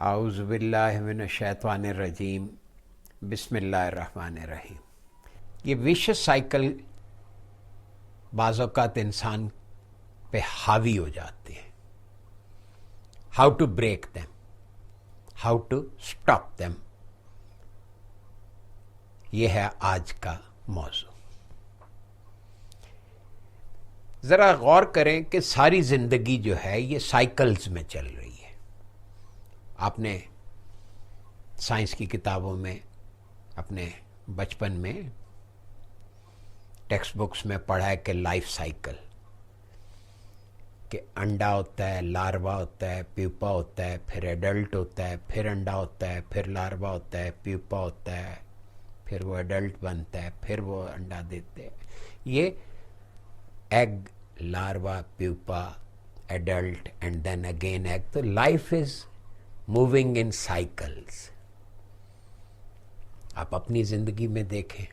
आउज़ुबिल्लाहि मिनश्शैतानिर्रजीम बिस्मिल्लाहिर्रहमानिर्रहीम। ये vicious cycle बाज़ औक़ात इंसान पे हावी हो जाते हैं। How to break them, how to stop them, ये है आज का मौजू। ज़रा गौर करें कि सारी ज़िंदगी जो है ये साइकिल्स में चल रही है। आपने साइंस की किताबों में, अपने बचपन में टेक्स्ट बुक्स में पढ़ा है कि लाइफ साइकिल, कि अंडा होता है, लार्वा होता है, प्यूपा होता है, फिर एडल्ट होता है, फिर अंडा होता है, फिर लार्वा होता है, प्यूपा होता है, फिर वो एडल्ट बनता है, फिर वो अंडा देते हैं। ये egg, larva, pupa, adult and then again egg. तो life is moving in cycles. आप अपनी जिंदगी में देखें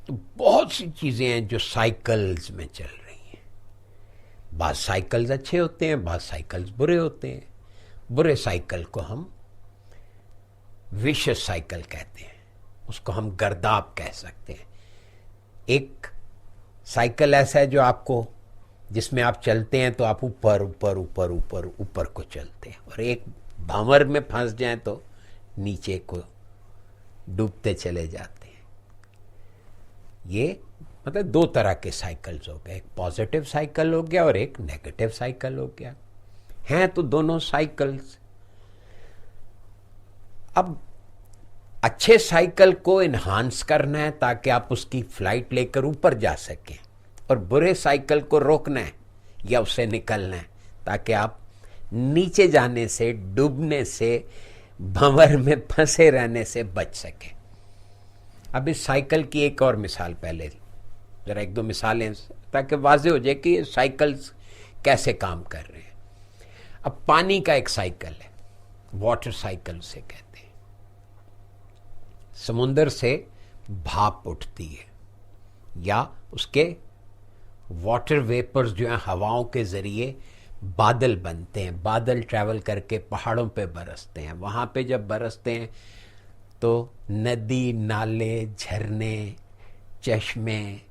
तो बहुत सी चीजें हैं जो साइकिल्स में चल रही हैं। बाद साइकिल्स अच्छे होते हैं, बाद साइकिल्स बुरे होते हैं। बुरे साइकिल को हम विशियस साइकिल कहते हैं, उसको हम गर्दाब कह सकते हैं। एक साइकिल ऐसा है जो आपको, जिसमें आप चलते हैं तो आप ऊपर ऊपर ऊपर ऊपर ऊपर को चलते हैं, और एक भंवर में फंस जाएं तो नीचे को डूबते चले जाते हैं। ये मतलब दो तरह के साइकिल्स हो गए, एक पॉजिटिव साइकिल हो गया और एक नेगेटिव साइकिल हो गया। हैं तो दोनों साइकिल्स। अब अच्छे साइकिल को इन्हांस करना है ताकि आप उसकी फ्लाइट लेकर ऊपर जा सकें, और बुरे साइकिल को रोकना है या उससे निकलना है ताकि आप नीचे जाने से, डूबने से, भंवर में फंसे रहने से बच सकें। अब इस साइकिल की एक और मिसाल, पहले जरा एक दो मिसालें ताकि वाज़ेह हो जाए कि ये साइकिल्स कैसे काम कर रहे हैं। अब पानी का एक साइकिल है, वाटर साइकिल से कहते हैं। समुंदर से भाप उठती है या उसके वाटर वेपर्स जो हैं हवाओं के ज़रिए बादल बनते हैं। बादल ट्रैवल करके पहाड़ों पे बरसते हैं। वहाँ पे जब बरसते हैं तो नदी, नाले, झरने, चश्मे,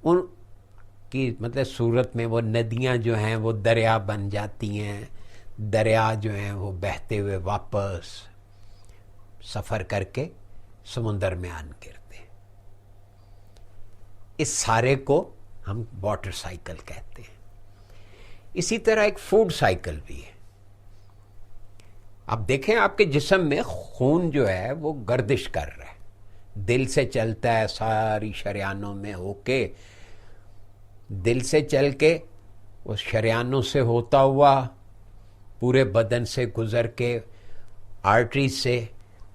उनकी मतलब सूरत में वो नदियाँ जो हैं वो दरिया बन जाती हैं। दरिया जो हैं वो बहते हुए वापस सफ़र करके समुंदर में आन गिरते हैं। इस सारे को हम वाटर साइकिल कहते हैं। इसी तरह एक फूड साइकिल भी है। आप देखें आपके जिस्म में खून जो है वो गर्दिश कर रहा है, दिल से चलता है, सारी शरियानों में होके, दिल से चल के उस शरियानों से होता हुआ पूरे बदन से गुजर के आर्टरी से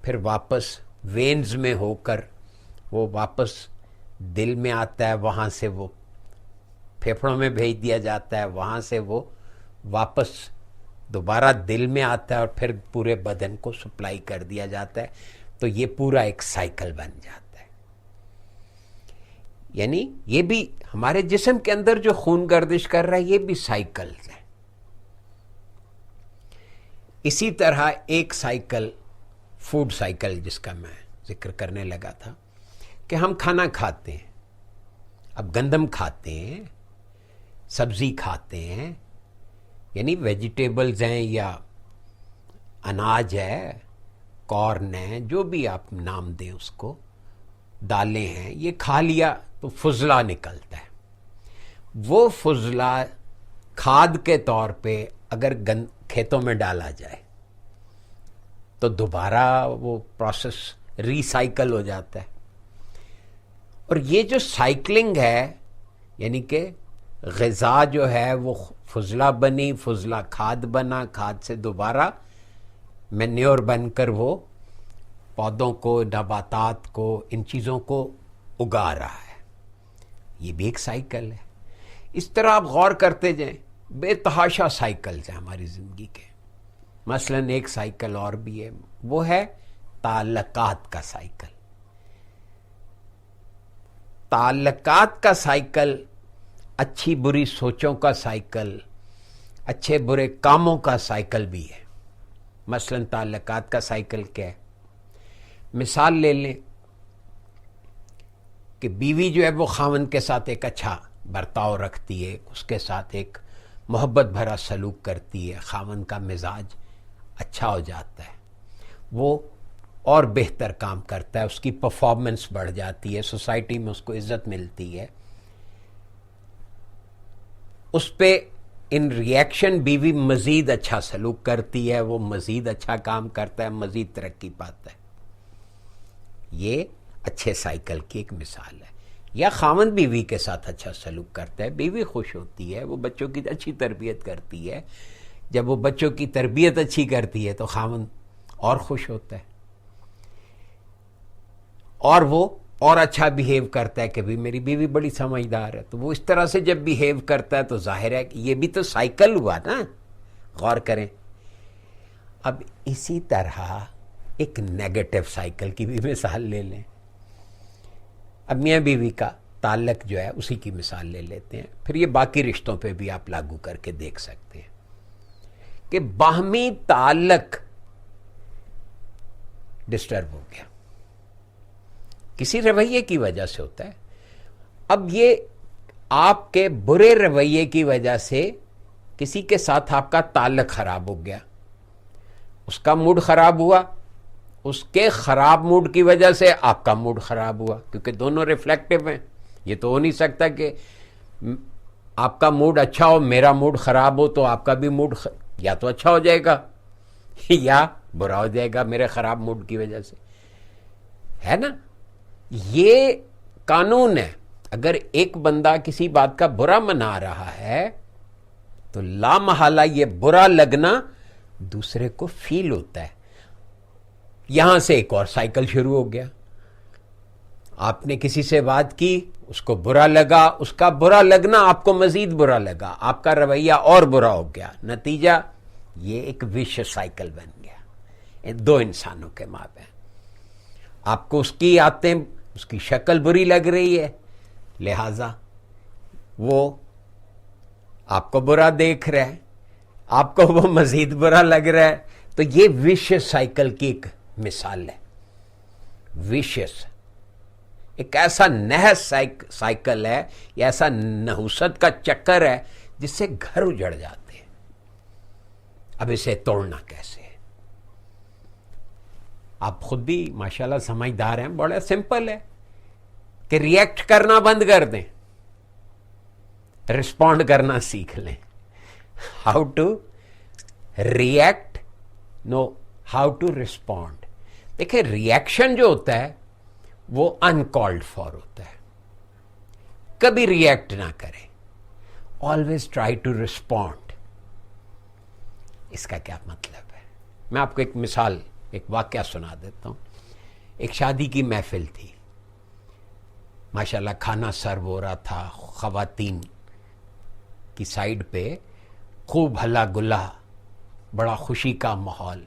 फिर वापस वेन्स में होकर वो वापस दिल में आता है। वहाँ से वो फेफड़ों में भेज दिया जाता है, वहाँ से वो वापस दोबारा दिल में आता है और फिर पूरे बदन को सप्लाई कर दिया जाता है। तो ये पूरा एक साइकिल बन जाता है। यानी ये भी हमारे जिस्म के अंदर जो खून गर्दिश कर रहा है ये भी साइकिल है। इसी तरह एक साइकिल, फूड साइकिल, जिसका मैं जिक्र करने लगा था कि हम खाना खाते हैं। अब गंदम खाते हैं, सब्जी खाते हैं, यानी वेजिटेबल्स हैं या अनाज है, कॉर्न है, जो भी आप नाम दें उसको, दालें हैं, ये खा लिया तो फुजला निकलता है। वो फुजला खाद के तौर पे अगर खेतों में डाला जाए तो दोबारा वो प्रोसेस रिसाइकल हो जाता है। और ये जो साइकिलिंग है, यानी कि ग़िज़ा जो है वो फुजला बनी, फुजला खाद बना, खाद से दोबारा मैन्योर बनकर वो पौधों को, नबातात को, इन चीज़ों को उगा रहा है। ये भी एक साइकिल है। इस तरह आप गौर करते जाएं, बेतहाशा साइकिल्स हैं हमारी ज़िंदगी के। मसलन एक साइकिल और भी है, वो है ताल्लुकात का साइकिल। ताल्लुकात का साइकिल अच्छी बुरी सोचों का साइकिल, अच्छे बुरे कामों का साइकिल भी है। मसलन ताल्लुकात का साइकिल क्या है? मिसाल ले लें कि बीवी जो है वो खावंद के साथ एक अच्छा बर्ताव रखती है, उसके साथ एक मोहब्बत भरा सलूक करती है, खावंद का मिजाज अच्छा हो जाता है, वो और बेहतर काम करता है, उसकी परफॉर्मेंस बढ़ जाती है, सोसाइटी में उसको इज्जत मिलती है। उस पे इन रिएक्शन बीवी मजीद अच्छा सलूक करती है, वो मजीद अच्छा काम करता है, मजीद तरक्की पाता है। ये अच्छे साइकिल की एक मिसाल है। या खावंद बीवी के साथ अच्छा सलूक करता है, बीवी खुश होती है, वो बच्चों की अच्छी तरबियत करती है। जब वो बच्चों की तरबियत अच्छी करती है तो खावंद और खुश होता है और वो और अच्छा बिहेव करता है कि भी मेरी बीवी बड़ी समझदार है। तो वो इस तरह से जब बिहेव करता है तो जाहिर है कि ये भी तो साइकिल हुआ ना, गौर करें। अब इसी तरह एक नेगेटिव साइकिल की भी मिसाल ले लें। अब मियाँ बीवी का ताल्लुक जो है उसी की मिसाल ले लेते हैं, फिर ये बाकी रिश्तों पे भी आप लागू करके देख सकते हैं कि बाहमी ताल्लुक डिस्टर्ब हो गया, किसी रवैये की वजह से होता है। अब ये आपके बुरे रवैये की वजह से किसी के साथ आपका ताल्लुक खराब हो गया, उसका मूड खराब हुआ, उसके खराब मूड की वजह से आपका मूड खराब हुआ, क्योंकि दोनों रिफ्लेक्टिव हैं। ये तो हो नहीं सकता कि आपका मूड अच्छा हो मेरा मूड खराब हो तो आपका भी मूड या तो अच्छा हो जाएगा या बुरा हो जाएगा मेरे खराब मूड की वजह से, है ना। ये कानून है। अगर एक बंदा किसी बात का बुरा मना रहा है तो लामहला ये बुरा लगना दूसरे को फील होता है। यहां से एक और साइकिल शुरू हो गया। आपने किसी से बात की, उसको बुरा लगा, उसका बुरा लगना आपको मजीद बुरा लगा, आपका रवैया और बुरा हो गया, नतीजा ये एक विश साइकिल बन गया दो इंसानों के माबैन। आपको उसकी आदतें, उसकी शक्ल बुरी लग रही है, लिहाजा वो आपको बुरा देख रहा है, आपको वो मजीद बुरा लग रहा है। तो ये विशियस साइकिल की एक मिसाल है। विशियस एक ऐसा नहस साइकिल है, या ऐसा नहुसत का चक्कर है जिससे घर उजड़ जाते हैं। अब इसे तोड़ना कैसे है? आप खुद भी माशाल्लाह समझदार हैं। बड़ा सिंपल है कि रिएक्ट करना बंद कर दें, रिस्पॉन्ड करना सीख लें। How to react, no how to respond. देखिए, रिएक्शन जो होता है वो अनकॉल्ड फॉर होता है। कभी रिएक्ट ना करें, ऑलवेज ट्राई टू रिस्पॉन्ड। इसका क्या मतलब है? मैं आपको एक मिसाल, एक वाकया सुना देता हूं। एक शादी की महफिल थी, माशाल्लाह खाना सर्व हो रहा था, खवातीन की साइड पे खूब हल्ला गुल्ला, बड़ा खुशी का माहौल।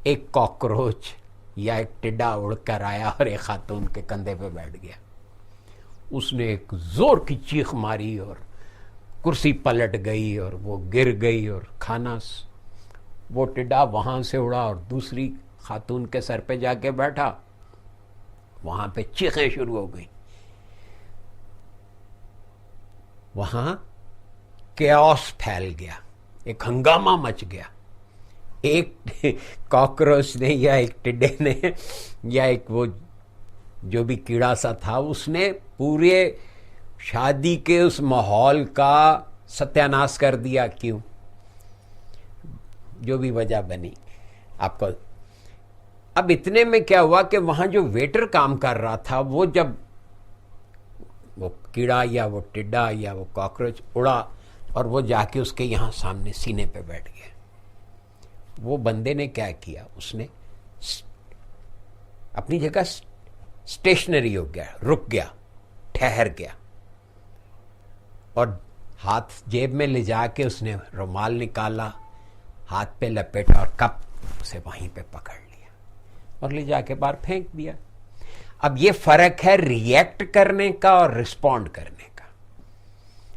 एक कॉकरोच या एक टिड्डा उड़कर आया और एक खातून के कंधे पे बैठ गया। उसने एक जोर की चीख मारी और कुर्सी पलट गई और वो गिर गई और खाना, वो टिड्डा वहां से उड़ा और दूसरी खातून के सर पे जाके बैठा। वहां पे चीखें शुरू हो गई, वहां केओस फैल गया, एक हंगामा मच गया। एक कॉकरोच ने या एक टिड्डे ने या एक वो जो भी कीड़ा सा था, उसने पूरे शादी के उस माहौल का सत्यानाश कर दिया। क्यों? जो भी वजह बनी आपको। अब इतने में क्या हुआ कि वहां जो वेटर काम कर रहा था, वो जब वो कीड़ा या वो टिड्डा या वो कॉकरोच उड़ा और वो जाके उसके यहां सामने सीने पे बैठ गया, वो बंदे ने क्या किया? उसने अपनी जगह स्टेशनरी हो गया, रुक गया, ठहर गया और हाथ जेब में ले जाके उसने रुमाल निकाला, हाथ पे लपेटा और कप उसे वहीं पे पकड़ लिया और ले जाके बाहर फेंक दिया। अब ये फर्क है रिएक्ट करने का और रिस्पॉन्ड करने का।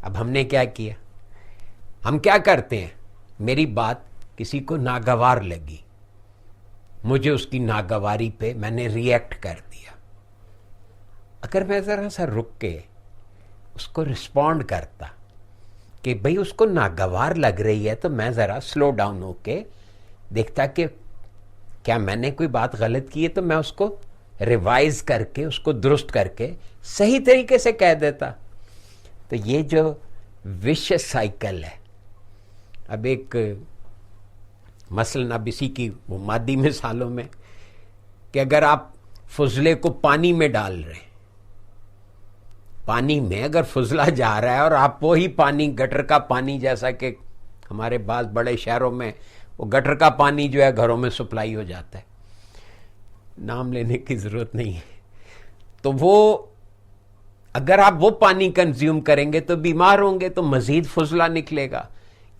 अब हमने क्या किया? हम क्या करते हैं? मेरी बात किसी को नागवार लगी, मुझे उसकी नागवारी पे मैंने रिएक्ट कर दिया। अगर मैं जरा सा रुक के उसको रिस्पॉन्ड करता कि भाई उसको नागवार लग रही है, तो मैं जरा स्लो डाउन होके देखता कि क्या मैंने कोई बात गलत की है, तो मैं उसको रिवाइज करके उसको दुरुस्त करके सही तरीके से कह देता। तो ये जो विशियस साइकिल है, अब एक मसलन अब इसी की वो मादी मिसालों में कि अगर आप फुजले को पानी में डाल रहे हैं, पानी में अगर फुजला जा रहा है और आप वो ही पानी गटर का पानी, जैसा कि हमारे पास बड़े शहरों में वो गटर का पानी जो है घरों में सप्लाई हो जाता है, नाम लेने की जरूरत नहीं है, तो वो अगर आप वो पानी कंज्यूम करेंगे तो बीमार होंगे, तो मजीद फुजला निकलेगा।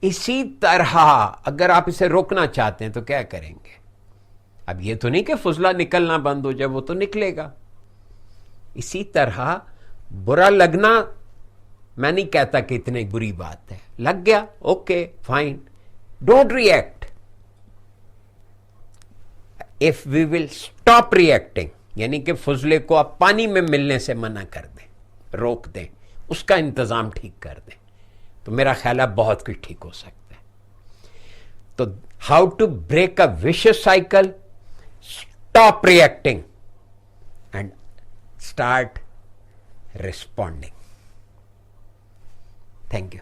इसी तरह अगर आप इसे रोकना चाहते हैं तो क्या करेंगे? अब ये तो नहीं कि फुजला निकलना बंद हो जाए, वो तो निकलेगा। इसी तरह बुरा लगना, मैं नहीं कहता कि इतनी बुरी बात है, लग गया okay fine, don't react. If we will stop reacting, यानी कि फुजले को आप पानी में मिलने से मना कर दें, रोक दें, उसका इंतजाम ठीक कर दें, तो मेरा ख्याल है बहुत कुछ ठीक हो सकता है। तो how to break a vicious cycle? Stop reacting and start responding. Thank you.